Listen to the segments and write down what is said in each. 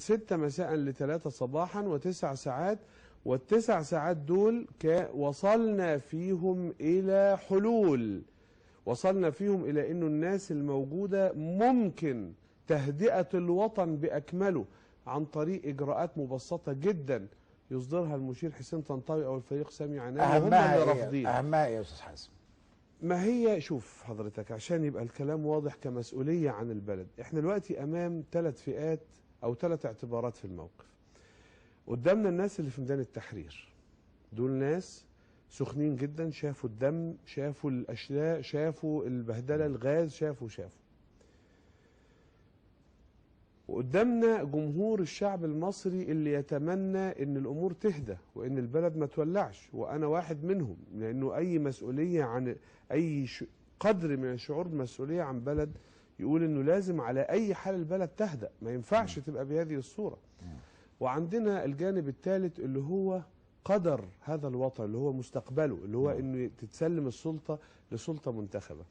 6 مساء ل3 صباحا و9 ساعات، وال9 ساعات دول وصلنا فيهم إلى حلول، وصلنا فيهم إلى أنه الناس الموجودة ممكن تهدئة الوطن بأكمله عن طريق إجراءات مبسطة جدا يصدرها المشير حسين طنطاوي أو الفريق سامي عنان، وهم اللي رافضين. أهمها إيه يا أستاذ حازم؟ ما هي شوف حضرتك عشان يبقى الكلام واضح كمسؤولية عن البلد، احنا دلوقتي أمام 3 فئات أو 3 اعتبارات في الموقف. قدامنا الناس اللي في ميدان التحرير، دول ناس سخنين جدا، شافوا الدم، شافوا الأشلاء، شافوا البهدلة، الغاز، شافوا. وقدامنا جمهور الشعب المصري اللي يتمنى ان الامور تهدى وان البلد ما تولعش، وانا واحد منهم، لانه اي مسؤوليه عن اي قدر من الشعور بالمسؤوليه عن بلد يقول انه لازم على اي حال البلد تهدأ، ما ينفعش تبقى بهذه الصوره. وعندنا الجانب الثالث اللي هو قدر هذا الوطن، اللي هو مستقبله، اللي هو انه تتسلم السلطه لسلطه منتخبه.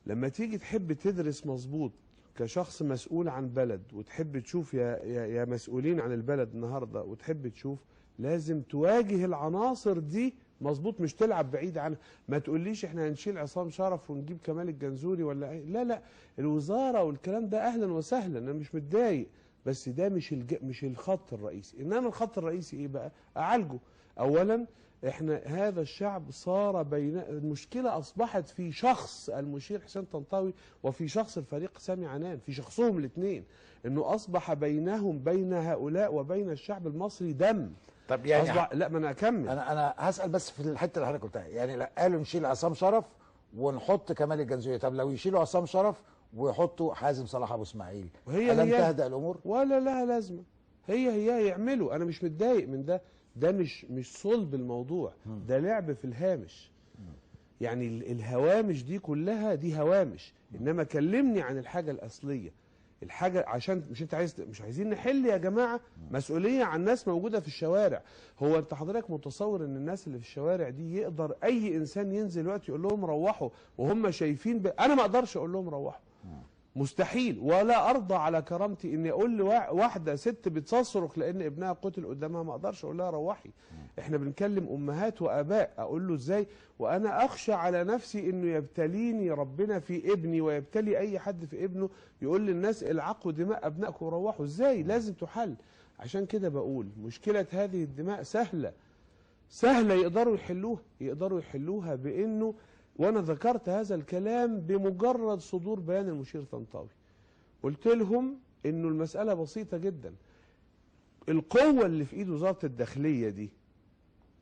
لما تيجي تحب تدرس مظبوط كشخص مسؤول عن بلد، وتحب تشوف يا مسؤولين عن البلد النهارده، وتحب تشوف، لازم تواجه العناصر دي مظبوط، مش تلعب بعيد عنها. ما تقوليش احنا هنشيل عصام شرف ونجيب كمال الجنزوري ولا ايه، لا الوزاره والكلام ده اهلا وسهلا، انا مش متضايق، بس ده مش الخط الرئيسي. انما الخط الرئيسي ايه بقى؟ اعالجه. اولا احنا هذا الشعب صار المشكله اصبحت في شخص المشير حسين طنطاوي وفي شخص الفريق سامي عنان، في شخصهم الاثنين، انه اصبح بين هؤلاء وبين الشعب المصري دم. طب يعني لا ما انا اكمل، انا هسال بس في الحته اللي حضرتك قلتها، يعني قالوا نشيل عصام شرف ونحط كمال الجنزوري، طب لو يشيلوا عصام شرف ويحطوا حازم صلاح ابو اسماعيل، ألم تهدأ الامور؟ ولا لها لازمه، هي يعملوا، انا مش متضايق من ده مش صلب الموضوع، ده لعب في الهامش. يعني الهوامش دي كلها دي هوامش، انما كلمني عن الحاجه الاصليه، الحاجه، عشان مش عايزين نحل يا جماعه مسؤوليه عن ناس موجوده في الشوارع. هو انت حضرتك متصور ان الناس اللي في الشوارع دي يقدر اي انسان ينزل دلوقتي يقول لهم روحوا وهم شايفين انا ما اقدرش اقول لهم روحوا، مستحيل، ولا ارضى على كرامتي اني اقول لواحده ست بتصرخ لان ابنها قتل قدامها ما اقدرش اقول لها روحي. احنا بنكلم امهات واباء، اقول له ازاي وانا اخشى على نفسي انه يبتليني ربنا في ابني ويبتلي اي حد في ابنه، يقول للناس العقوا دماء ابنائكم وروحوا، ازاي؟ لازم تحل. عشان كده بقول مشكله هذه الدماء سهله يقدروا يحلوها بانه، وانا ذكرت هذا الكلام بمجرد صدور بيان المشير طنطاوي، قلت لهم انه المسألة بسيطة جدا. القوة اللي في ايد وزارة الداخلية دي،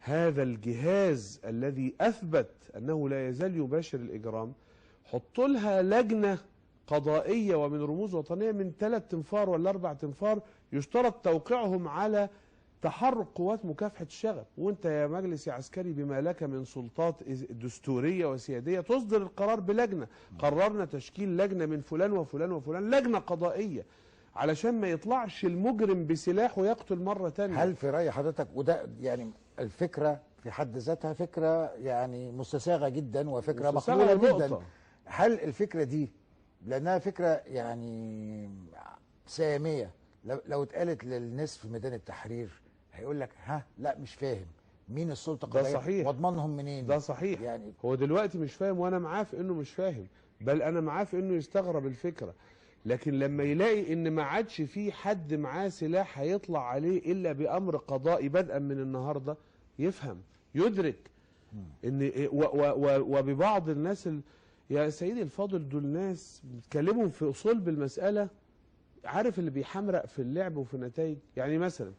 هذا الجهاز الذي اثبت انه لا يزال يباشر الاجرام، حطوا لها لجنة قضائية ومن رموز وطنية من 3 تنفار ولا 4 تنفار يشترط توقيعهم على تحرك قوات مكافحة الشغب. وانت يا مجلس يا عسكري بما لك من سلطات دستورية وسيادية تصدر القرار بلجنة، قررنا تشكيل لجنة من فلان وفلان وفلان، لجنة قضائية، علشان ما يطلعش المجرم بسلاح ويقتل مرة تانية. هل في رأي حضرتك، وده يعني الفكرة في حد ذاتها فكرة يعني مستساغة جدا وفكرة مقبولة جدا، هل الفكرة دي لأنها فكرة يعني سامية لو اتقالت للناس في ميدان التحرير هيقول لك لا مش فاهم مين السلطه القضائيه، ده صحيح، واضمنهم منين؟ ده صحيح، يعني هو دلوقتي مش فاهم، وانا معاه في انه مش فاهم، بل انا معاه في انه يستغرب الفكره، لكن لما يلاقي ان ما عادش في حد معاه سلاح هيطلع عليه الا بامر قضائي بدءا من النهارده، يفهم يدرك ان وببعض الناس يا سيدي الفاضل دول ناس بتكلمهم في صلب المساله، عارف اللي بيحمرق في اللعب وفي النتائج. يعني مثلا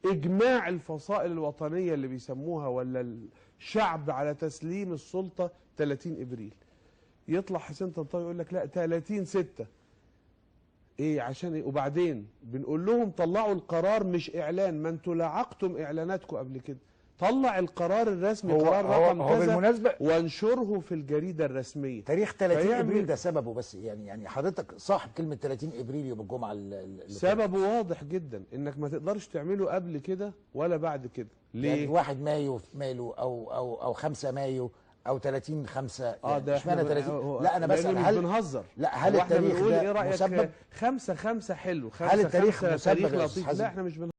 اجماع الفصائل الوطنيه اللي بيسموها ولا الشعب على تسليم السلطه 30 ابريل، يطلع حسين طنطاوي يقول لك لا 30/6 ايه عشان ايه؟ وبعدين بنقول لهم طلعوا القرار مش اعلان، ما انتوا لعقتم اعلاناتكم قبل كده، طلع القرار الرسمي قرار رقم كذا بالمناسبة وانشره في الجريده الرسميه. تاريخ 30 ابريل ده سببه بس يعني حضرتك صاحب كلمه 30 ابريل يوم الجمعه سببه واضح جدا، انك ما تقدرش تعمله قبل كده ولا بعد كده. ليه؟ يعني 1 مايو او 5 مايو او 30/5 ده اشمعنى 30؟ لا انا بسال مش بنهزر. لا هل احنا التاريخ بنقول ده ايه رأيك مسبب؟ 5/5 حلو، 5/5 هل التاريخ مسبب تاريخ يا أستاذ لطيف؟ حازم؟ لا احنا مش